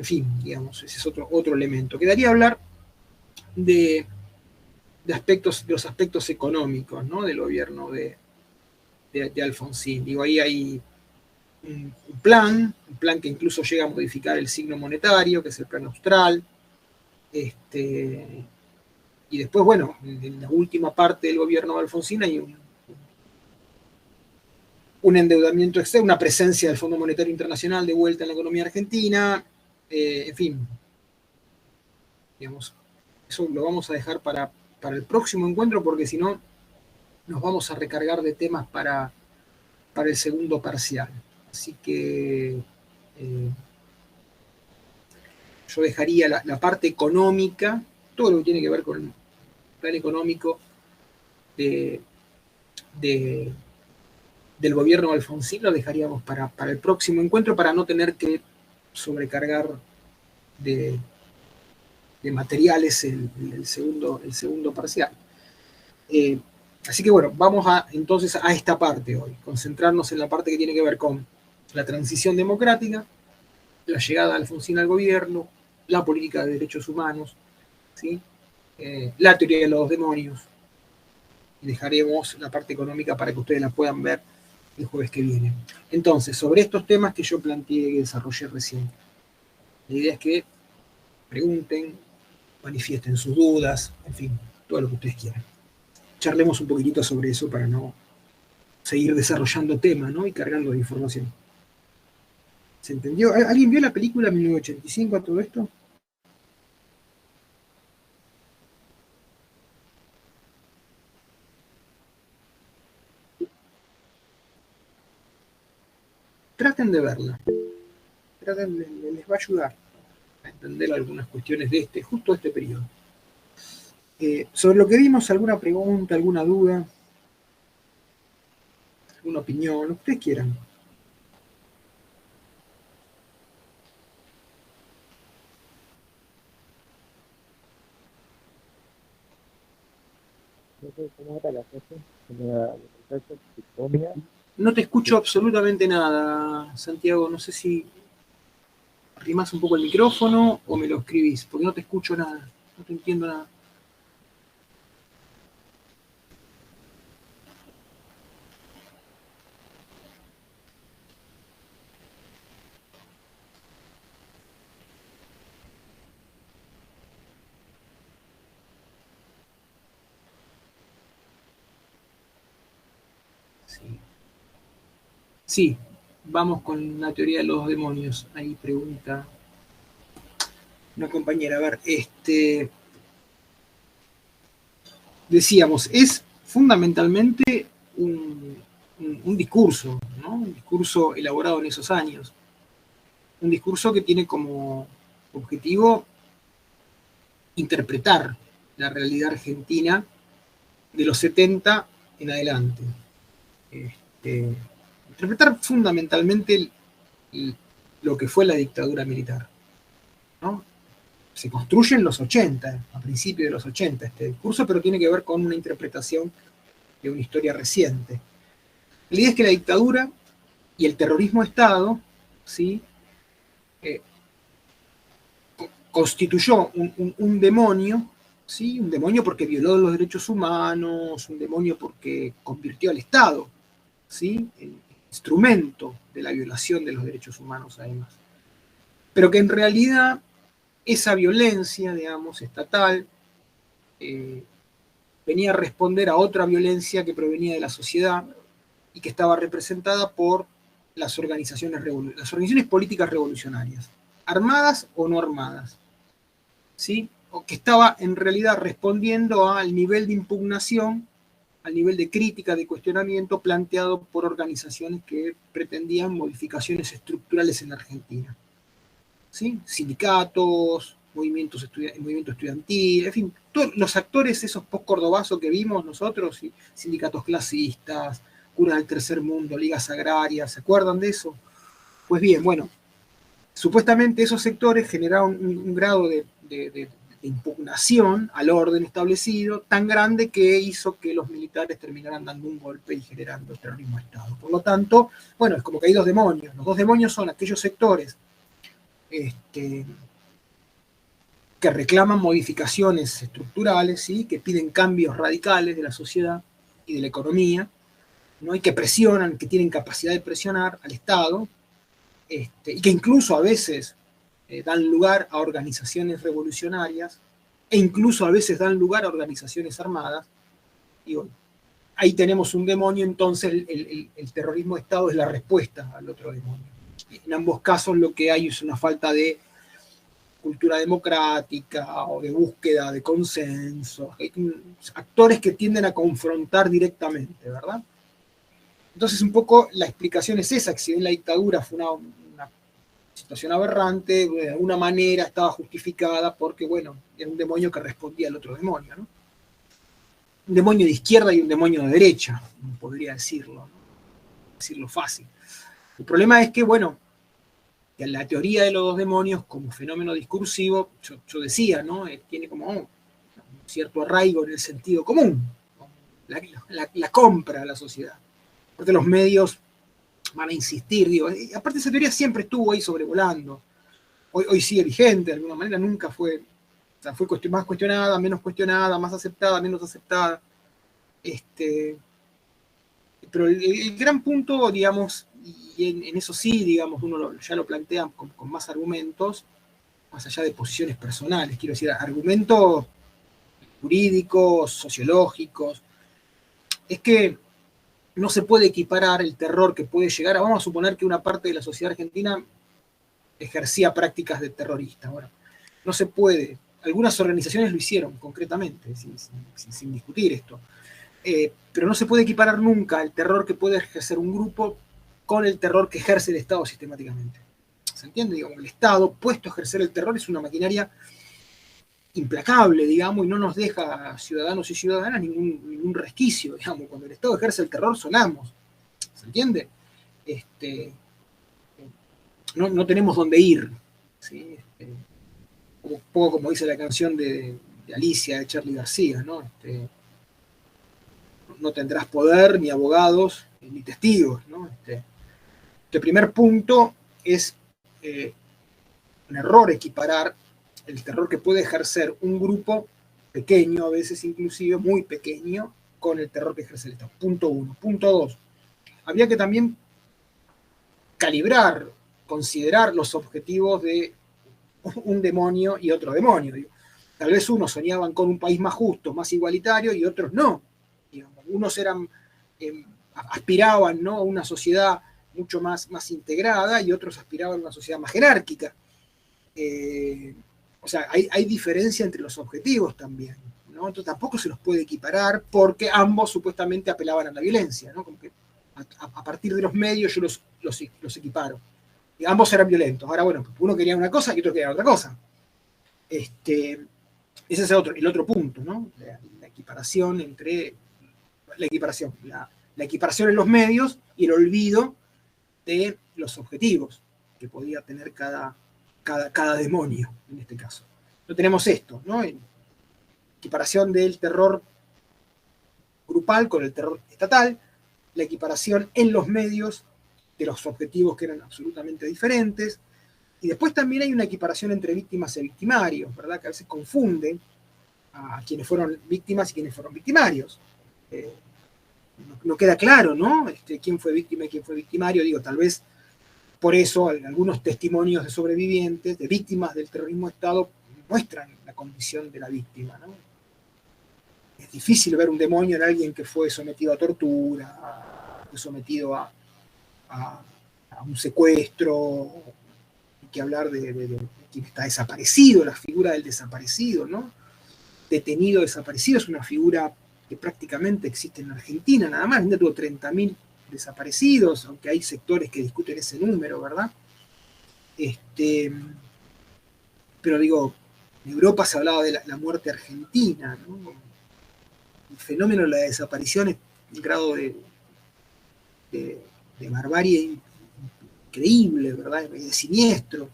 fin, digamos, ese es otro elemento. Quedaría hablar de los aspectos económicos, ¿no? Del gobierno de Alfonsín. Ahí hay un plan que incluso llega a modificar el signo monetario, que es el plan austral. Y después, bueno, en la última parte del gobierno de Alfonsín hay un endeudamiento externo, una presencia del Fondo Monetario Internacional de vuelta en la economía argentina. En fin, digamos, eso lo vamos a dejar para el próximo encuentro, porque si no, nos vamos a recargar de temas para el segundo parcial. Así que yo dejaría la parte económica, todo lo que tiene que ver con el plan económico del gobierno de Alfonsín, lo dejaríamos para el próximo encuentro, para no tener que sobrecargar de materiales el segundo parcial. Así que bueno, vamos entonces a esta parte hoy, concentrarnos en la parte que tiene que ver con la transición democrática, la llegada de Alfonsín al gobierno, la política de derechos humanos, ¿sí? La teoría de los demonios, y dejaremos la parte económica para que ustedes la puedan ver el jueves que viene. Entonces, sobre estos temas que yo planteé y desarrollé recién, la idea es que pregunten, manifiesten sus dudas, en fin, todo lo que ustedes quieran. Charlemos un poquitito sobre eso para no seguir desarrollando temas, ¿no? Y cargando de información. ¿Se entendió? ¿Alguien vio la película 1985 a todo esto? Traten de verla. Les va a ayudar a entender algunas cuestiones de justo este periodo. Sobre lo que vimos, ¿alguna pregunta, alguna duda? ¿Alguna opinión? Lo que ustedes quieran. ¿Cómo era la cosa? No te escucho absolutamente nada, Santiago. No sé si arrimás un poco el micrófono o me lo escribís, porque no te escucho nada. No te entiendo nada. Sí, vamos con la teoría de los demonios. Ahí pregunta una compañera. A ver, decíamos, es fundamentalmente un discurso, ¿no? Un discurso elaborado en esos años. Un discurso que tiene como objetivo interpretar la realidad argentina de los 70 en adelante. Interpretar fundamentalmente lo que fue la dictadura militar, ¿no? Se construye en los 80, a principios de los 80 este discurso, pero tiene que ver con una interpretación de una historia reciente. La idea es que la dictadura y el terrorismo de Estado, ¿sí? Constituyó un demonio, ¿sí? Un demonio porque violó los derechos humanos, un demonio porque convirtió al Estado, ¿sí? instrumento de la violación de los derechos humanos, además. Pero que en realidad esa violencia, digamos, estatal, venía a responder a otra violencia que provenía de la sociedad y que estaba representada por las organizaciones políticas revolucionarias, armadas o no armadas, ¿sí? O que estaba en realidad respondiendo al nivel de impugnación, al nivel de crítica, de cuestionamiento planteado por organizaciones que pretendían modificaciones estructurales en la Argentina, ¿sí? Sindicatos, movimiento estudiantil, en fin, todos los actores esos post-cordobazos que vimos nosotros, ¿sí? Sindicatos clasistas, curas del tercer mundo, ligas agrarias, ¿se acuerdan de eso? Pues bien, bueno, supuestamente esos sectores generaron un grado de impugnación al orden establecido tan grande que hizo que los militares terminaran dando un golpe y generando el terrorismo de Estado. Por lo tanto, bueno, es como que hay dos demonios. Los dos demonios son aquellos sectores que reclaman modificaciones estructurales, ¿sí? Que piden cambios radicales de la sociedad y de la economía, ¿no? Y que presionan, que tienen capacidad de presionar al Estado, y que incluso a veces dan lugar a organizaciones revolucionarias, e incluso a veces dan lugar a organizaciones armadas. Y bueno, ahí tenemos un demonio, entonces el terrorismo de Estado es la respuesta al otro demonio. En ambos casos lo que hay es una falta de cultura democrática o de búsqueda de consenso, actores que tienden a confrontar directamente, ¿verdad? Entonces un poco la explicación es esa, que si bien la dictadura fue una situación aberrante, de alguna manera estaba justificada porque, bueno, era un demonio que respondía al otro demonio, ¿no? Un demonio de izquierda y un demonio de derecha, podría decirlo, ¿no? Decirlo fácil. El problema es que, bueno, que la teoría de los dos demonios como fenómeno discursivo, yo decía, ¿no? Tiene como un cierto arraigo en el sentido común, ¿no? La compra a la sociedad. Porque los medios van a insistir, digo, y aparte esa teoría siempre estuvo ahí sobrevolando. Hoy sigue vigente, de alguna manera nunca fue, o sea, fue más cuestionada, menos cuestionada, más aceptada, menos aceptada. Pero el gran punto, digamos, y en eso sí, digamos, uno ya lo plantea con más argumentos, más allá de posiciones personales, quiero decir, argumentos jurídicos, sociológicos, es que no se puede equiparar el terror que puede llegar a, vamos a suponer que una parte de la sociedad argentina ejercía prácticas de terrorista. Bueno, no se puede. Algunas organizaciones lo hicieron concretamente, sin discutir esto. Pero no se puede equiparar nunca el terror que puede ejercer un grupo con el terror que ejerce el Estado sistemáticamente. ¿Se entiende? Digamos, el Estado, puesto a ejercer el terror, es una maquinaria implacable, digamos, y no nos deja a ciudadanos y ciudadanas ningún resquicio, digamos. Cuando el Estado ejerce el terror, sonamos. ¿Se entiende? No tenemos dónde ir, ¿sí? Un poco como dice la canción de Alicia, de Charly García, ¿no? No tendrás poder, ni abogados, ni testigos, ¿no? El primer punto es un error equiparar el terror que puede ejercer un grupo pequeño, a veces inclusive muy pequeño, con el terror que ejerce el Estado. Punto uno. Punto dos. Habría que también calibrar, considerar los objetivos de un demonio y otro demonio. Tal vez unos soñaban con un país más justo, más igualitario, y otros no. Unos aspiraban, ¿no?, a una sociedad mucho más integrada, y otros aspiraban a una sociedad más jerárquica. O sea, hay diferencia entre los objetivos también, ¿no? Entonces tampoco se los puede equiparar porque ambos supuestamente apelaban a la violencia, ¿no? Como que a partir de los medios yo los equiparo. Y ambos eran violentos. Ahora, bueno, uno quería una cosa y otro quería otra cosa. Ese es el otro punto, ¿no? La equiparación entre... La equiparación en los medios y el olvido de los objetivos que podía tener cada demonio, en este caso. No tenemos esto, ¿no? Equiparación del terror grupal con el terror estatal, la equiparación en los medios de los objetivos que eran absolutamente diferentes, y después también hay una equiparación entre víctimas y victimarios, ¿verdad? Que a veces confunden a quienes fueron víctimas y quienes fueron victimarios. no queda claro, ¿no? Quién fue víctima y quién fue victimario. Digo, tal vez por eso algunos testimonios de sobrevivientes, de víctimas del terrorismo de Estado, muestran la condición de la víctima, ¿no? Es difícil ver un demonio en alguien que fue sometido a tortura, fue sometido a un secuestro, hay que hablar de quien está desaparecido, la figura del desaparecido, ¿no? Detenido desaparecido es una figura que prácticamente existe en Argentina, nada más. Argentina tuvo 30.000 desaparecidos, aunque hay sectores que discuten ese número, ¿verdad? Pero digo, en Europa se hablaba de la muerte argentina, ¿no? El fenómeno de la desaparición es un grado de barbarie increíble, ¿verdad? De siniestro.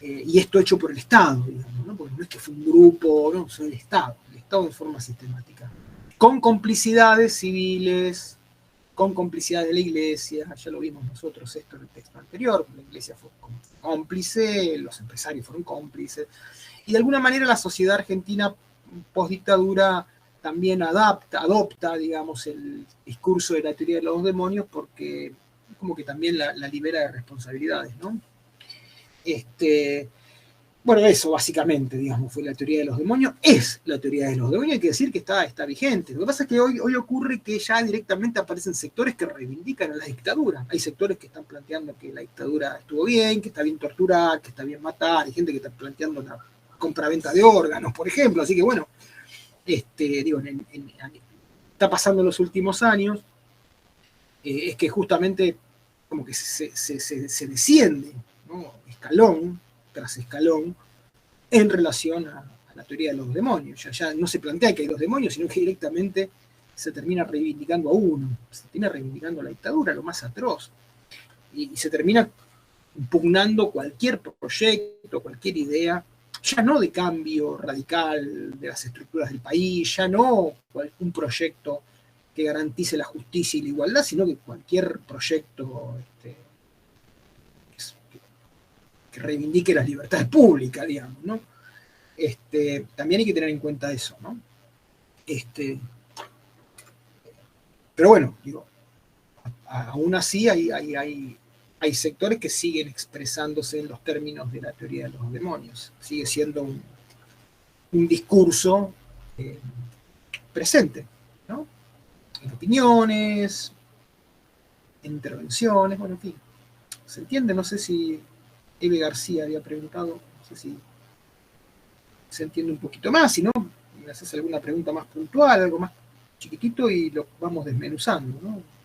Y esto hecho por el Estado, digamos, ¿no? Porque no es que fue un grupo, no, fue el Estado en forma sistemática. Con complicidades civiles, con complicidades de la Iglesia, ya lo vimos nosotros esto en el texto anterior, la Iglesia fue cómplice, los empresarios fueron cómplices, y de alguna manera la sociedad argentina postdictadura también adopta, digamos, el discurso de la teoría de los demonios, porque como que también la libera de responsabilidades, ¿no? Bueno, eso básicamente, digamos, fue la teoría de los demonios. Es la teoría de los demonios, hay que decir que está vigente. Lo que pasa es que hoy ocurre que ya directamente aparecen sectores que reivindican a la dictadura. Hay sectores que están planteando que la dictadura estuvo bien, que está bien torturar, que está bien matar. Hay gente que está planteando la compraventa de órganos, por ejemplo. Así que bueno, digo, está pasando en los últimos años, es que justamente como que se desciende, ¿no? Escalón tras escalón en relación a la teoría de los demonios. Ya no se plantea que hay dos demonios, sino que directamente se termina reivindicando a uno, se termina reivindicando a la dictadura, lo más atroz, y se termina impugnando cualquier proyecto, cualquier idea, ya no de cambio radical de las estructuras del país, ya no un proyecto que garantice la justicia y la igualdad, sino que cualquier proyecto que reivindique las libertades públicas, digamos, ¿no? También hay que tener en cuenta eso, ¿no? Pero bueno, digo, aún así hay sectores que siguen expresándose en los términos de la teoría de los demonios. Sigue siendo un discurso presente, ¿no? En opiniones, en intervenciones, bueno, en fin. ¿Se entiende? No sé si Eve García había preguntado, no sé si se entiende un poquito más, si no, me haces alguna pregunta más puntual, algo más chiquitito y lo vamos desmenuzando, ¿no?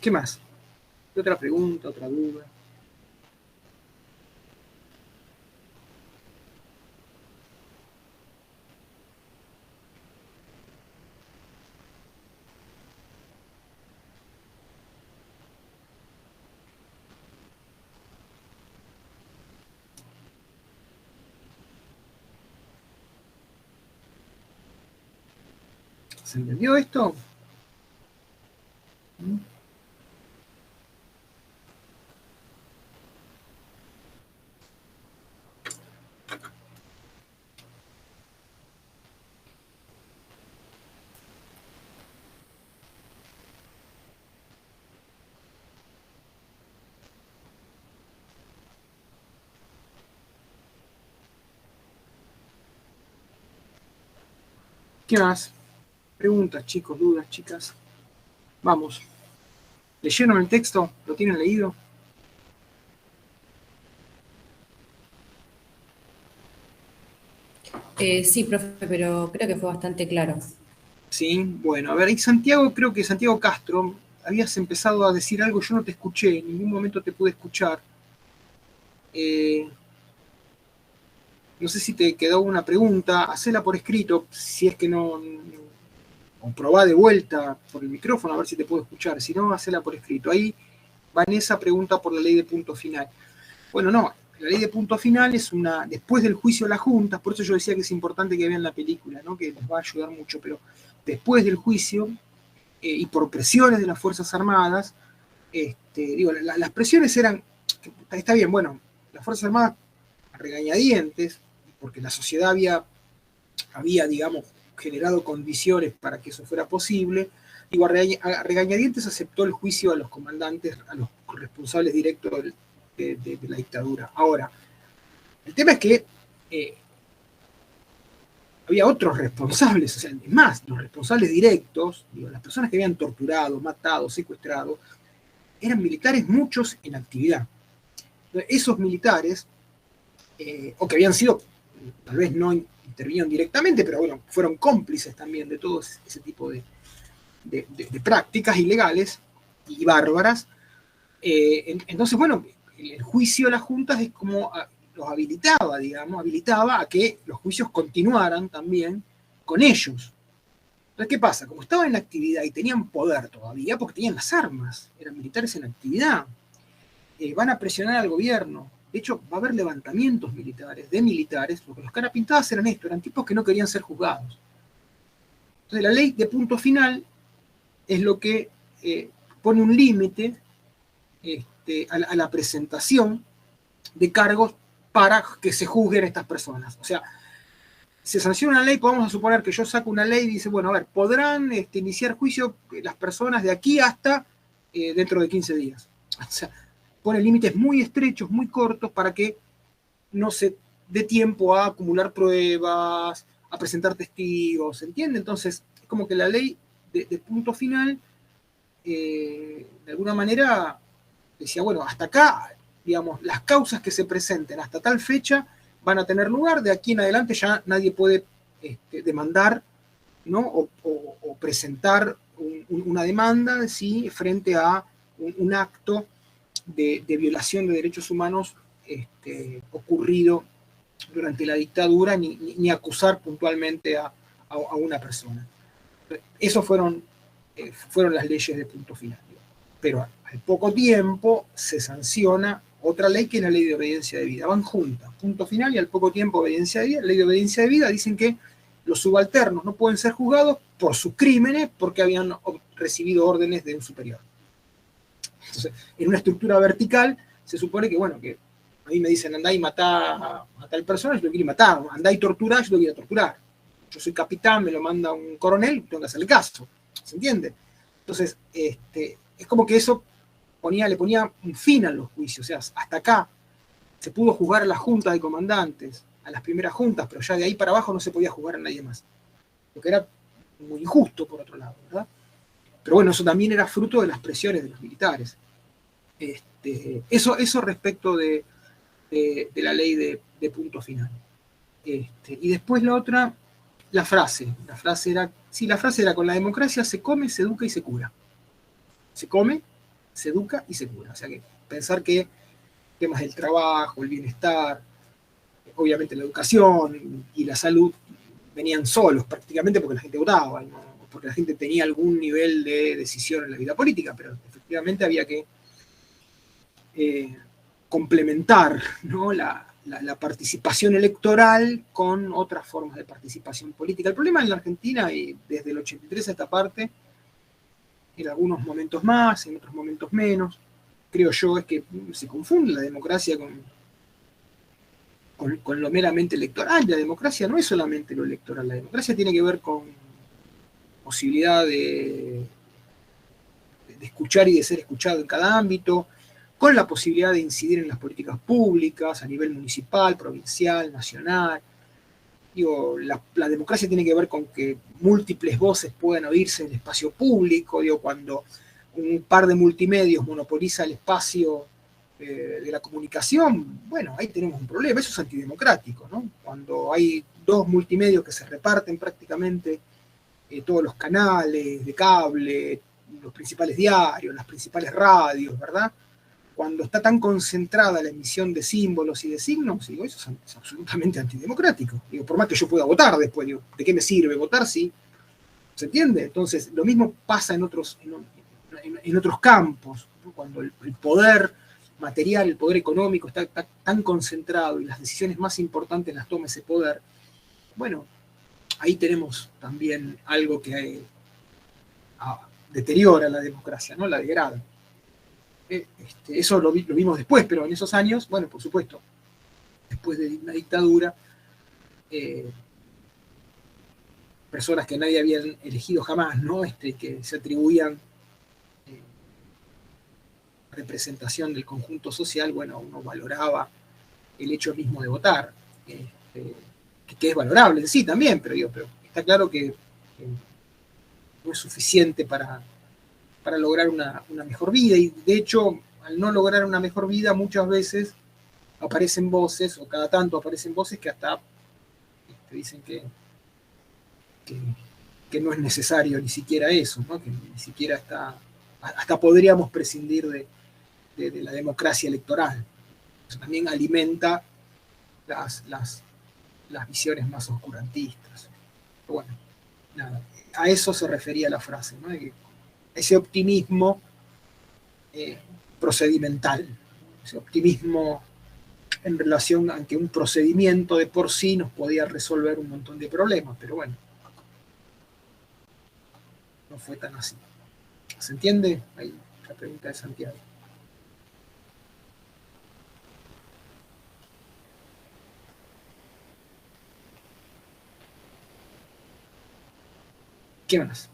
¿Qué más? ¿Qué otra pregunta, otra duda? ¿Se entendió esto? ¿Qué más? Preguntas, chicos, dudas, chicas. Vamos. ¿Leyeron el texto? ¿Lo tienen leído? Sí, profe, pero creo que fue bastante claro. Sí, bueno, a ver, y Santiago, creo que Santiago Castro, habías empezado a decir algo, yo no te escuché, en ningún momento te pude escuchar. No sé si te quedó una pregunta, hacela por escrito, si es que no, o probá de vuelta por el micrófono a ver si te puedo escuchar, si no, hacela por escrito. Ahí Vanessa pregunta por la ley de punto final. Bueno, no, la ley de punto final es después del juicio de las juntas, por eso yo decía que es importante que vean la película, ¿no? Que les va a ayudar mucho, pero después del juicio y por presiones de las Fuerzas Armadas, las presiones eran, está bien, bueno, las Fuerzas Armadas a regañadientes, porque la sociedad había, digamos, generado condiciones para que eso fuera posible, a regañadientes aceptó el juicio a los comandantes, a los responsables directos de la dictadura. Ahora, el tema es que había otros responsables, o sea, es más, los responsables directos, las personas que habían torturado, matado, secuestrado, eran militares, muchos en actividad. Entonces, esos militares, o que habían sido, tal vez no intervinieron directamente, pero bueno, fueron cómplices también de todo ese tipo de prácticas ilegales y bárbaras. Entonces, bueno, el juicio de las juntas es como los habilitaba, digamos, habilitaba a que los juicios continuaran también con ellos. Entonces, ¿qué pasa? Como estaban en actividad y tenían poder todavía, porque tenían las armas, eran militares en actividad, van a presionar al gobierno. De hecho, va a haber levantamientos militares, de militares, porque los caras pintadas eran esto, eran tipos que no querían ser juzgados. Entonces, la ley de punto final es lo que pone un límite a la presentación de cargos para que se juzguen estas personas. O sea, se sanciona una ley, podemos suponer que yo saco una ley y dice, bueno, a ver, podrán iniciar juicio las personas de aquí hasta dentro de 15 días. O sea, pone límites muy estrechos, muy cortos, para que no se dé tiempo a acumular pruebas, a presentar testigos, ¿entiende? Entonces, es como que la ley de punto final, de alguna manera, decía, bueno, hasta acá, digamos, las causas que se presenten hasta tal fecha van a tener lugar, de aquí en adelante ya nadie puede demandar, ¿no? o presentar una demanda, ¿sí? Frente a un acto de violación de derechos humanos ocurrido durante la dictadura, ni acusar puntualmente a una persona. Esas fueron las leyes de punto final. Pero al poco tiempo se sanciona otra ley, que es la ley de obediencia de vida. Van juntas, punto final, y al poco tiempo obediencia de vida. La ley de obediencia de vida dicen que los subalternos no pueden ser juzgados por sus crímenes porque habían recibido órdenes de un superior. Entonces, en una estructura vertical, se supone que, bueno, que a mí me dicen andá y matá a tal persona, yo lo quiero matar, andá y torturá, yo lo quiero torturar. Yo soy capitán, me lo manda un coronel, tengo que hacerle caso. ¿Se entiende? Entonces, es como que eso le ponía un fin a los juicios. O sea, hasta acá se pudo juzgar a las juntas de comandantes, a las primeras juntas, pero ya de ahí para abajo no se podía juzgar a nadie más. Lo que era muy injusto, por otro lado, ¿verdad? Pero bueno, eso también era fruto de las presiones de los militares. Eso respecto de la ley de punto final. Y después la otra, la frase era: con la democracia se come, se educa y se cura. Se come, se educa y se cura. O sea, que pensar que temas del trabajo, el bienestar, obviamente la educación y la salud venían solos prácticamente porque la gente votaba, ¿no? Porque la gente tenía algún nivel de decisión en la vida política, pero efectivamente había que complementar, ¿no? la participación electoral con otras formas de participación política. El problema en la Argentina, y desde el 83 a esta parte, en algunos momentos más, en otros momentos menos, creo yo, es que se confunde la democracia con lo meramente electoral. La democracia no es solamente lo electoral, la democracia tiene que ver con posibilidad de escuchar y de ser escuchado en cada ámbito, con la posibilidad de incidir en las políticas públicas a nivel municipal, provincial, nacional. Digo, la democracia tiene que ver con que múltiples voces puedan oírse en el espacio público. Digo, cuando un par de multimedios monopoliza el espacio de la comunicación, bueno, ahí tenemos un problema. Eso es antidemocrático, ¿no? Cuando hay dos multimedios que se reparten prácticamente todos los canales de cable, los principales diarios, las principales radios, ¿verdad? Cuando está tan concentrada la emisión de símbolos y de signos, digo, eso es absolutamente antidemocrático. Digo, por más que yo pueda votar después, digo, ¿de qué me sirve votar si ¿Se entiende? Entonces, lo mismo pasa en otros campos, ¿no? Cuando el poder material, el poder económico está tan concentrado y las decisiones más importantes las toma ese poder, bueno, ahí tenemos también algo que deteriora la democracia, ¿no? La degrada. Eso lo vimos después, pero en esos años, bueno, por supuesto, después de una dictadura, personas que nadie había elegido jamás, ¿no? Que se atribuían representación del conjunto social, bueno, uno valoraba el hecho mismo de votar, que es valorable, sí, también, pero está claro que no es suficiente para lograr una mejor vida, y de hecho, al no lograr una mejor vida, muchas veces aparecen voces, o cada tanto aparecen voces que hasta dicen que no es necesario ni siquiera eso, ¿no? Que ni siquiera hasta podríamos prescindir de la democracia electoral. Eso también alimenta las visiones más oscurantistas. Pero bueno, nada, a eso se refería la frase, ¿no? Ese optimismo procedimental, ese optimismo en relación a que un procedimiento de por sí nos podía resolver un montón de problemas, pero bueno, no fue tan así. ¿Se entiende? Ahí la pregunta de Santiago. ¿Qué más?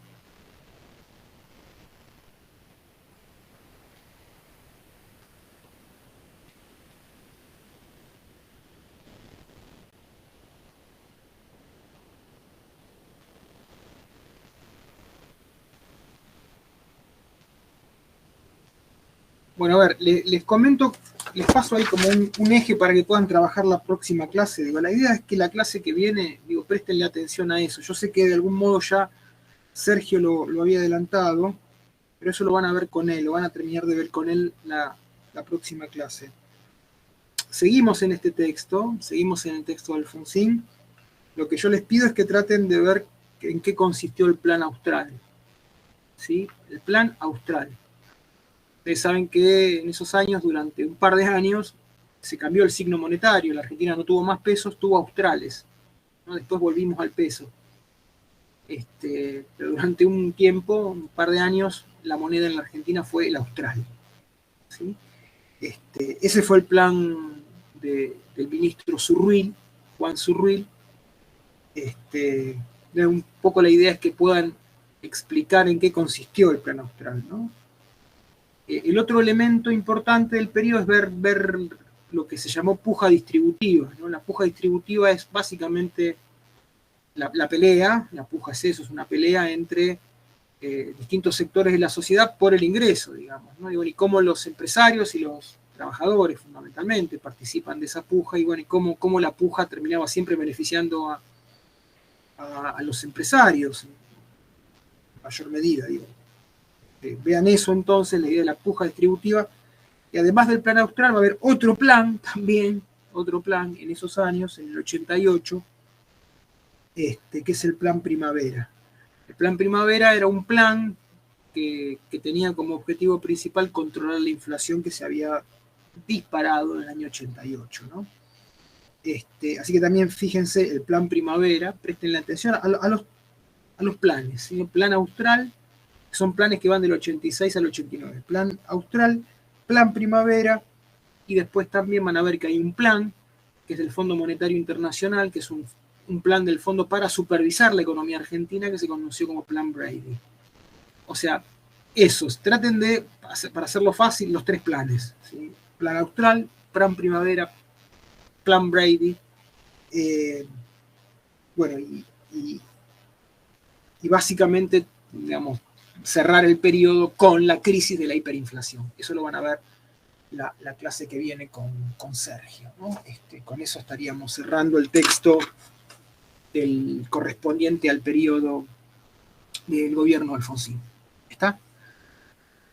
Bueno, a ver, les comento, les paso ahí como un eje para que puedan trabajar la próxima clase. Digo, la idea es que la clase que viene, préstenle atención a eso. Yo sé que de algún modo ya Sergio lo había adelantado, pero eso lo van a ver con él, lo van a terminar de ver con él la próxima clase. Seguimos en este texto, seguimos en el texto de Alfonsín. Lo que yo les pido es que traten de ver en qué consistió el plan austral. ¿Sí? El plan austral. Ustedes saben que en esos años, durante un par de años, se cambió el signo monetario. La Argentina no tuvo más pesos, tuvo australes, ¿no? Después volvimos al peso. Pero durante un tiempo, un par de años, la moneda en la Argentina fue el austral. ¿Sí? Ese fue el plan del ministro Surruil, Juan Surruil. Un poco la idea es que puedan explicar en qué consistió el plan austral, ¿no? El otro elemento importante del periodo es ver lo que se llamó puja distributiva, ¿no? La puja distributiva es básicamente la pelea, la puja es eso, es una pelea entre distintos sectores de la sociedad por el ingreso, digamos, ¿no? Y cómo los empresarios y los trabajadores fundamentalmente participan de esa puja, y bueno, y cómo la puja terminaba siempre beneficiando a los empresarios en mayor medida, digo. Vean eso entonces, la idea de la puja distributiva, y además del plan austral va a haber otro plan también, otro plan en esos años, en el 88, que es el plan primavera. El plan primavera era un plan que tenía como objetivo principal controlar la inflación que se había disparado en el año 88, ¿no? Así que también fíjense el plan primavera, presten la atención a los planes, ¿sí? El plan austral, son planes que van del 86 al 89. Plan austral, plan primavera, y después también van a ver que hay un plan, que es el Fondo Monetario Internacional, que es un plan del fondo para supervisar la economía argentina, que se conoció como Plan Brady. O sea, esos, traten de, para hacerlo fácil, los tres planes, ¿sí? Plan austral, plan primavera, plan Brady. Bueno, y básicamente, digamos, cerrar el periodo con la crisis de la hiperinflación. Eso lo van a ver la clase que viene con Sergio, ¿no? Con eso estaríamos cerrando el texto del correspondiente al periodo del gobierno de Alfonsín. ¿Está?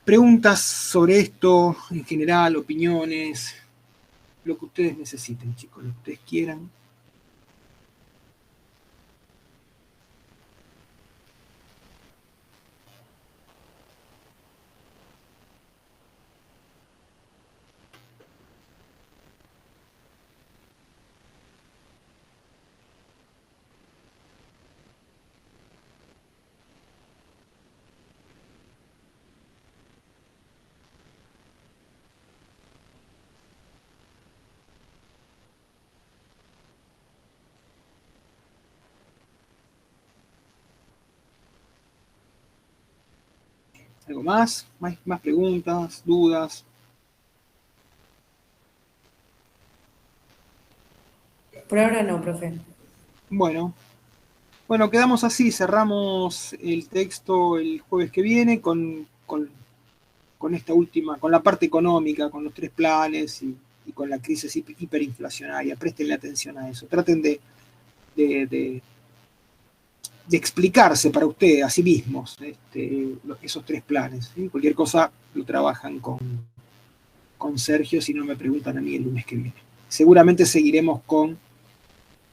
Preguntas sobre esto en general, opiniones, lo que ustedes necesiten, chicos, lo que ustedes quieran. ¿Algo más? ¿Más preguntas, dudas? Por ahora no, profe. Bueno, quedamos así, cerramos el texto el jueves que viene con esta última, con la parte económica, con los 3 planes y con la crisis hiperinflacionaria. Préstenle atención a eso. Traten de explicarse para ustedes a sí mismos esos 3 planes. ¿Sí? Cualquier cosa lo trabajan con Sergio, si no me preguntan a mí el lunes que viene. Seguramente seguiremos con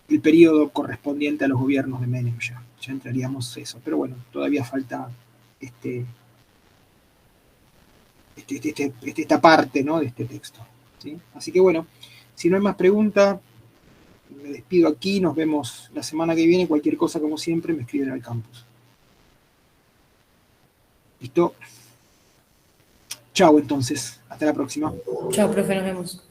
el periodo correspondiente a los gobiernos de Menem ya entraríamos eso, pero bueno, todavía falta esta parte, ¿no?, de este texto, ¿sí? Así que bueno, si no hay más preguntas, me despido aquí, nos vemos la semana que viene, cualquier cosa como siempre me escriben al campus. ¿Listo? Chao entonces, hasta la próxima. Chao, profe, nos vemos.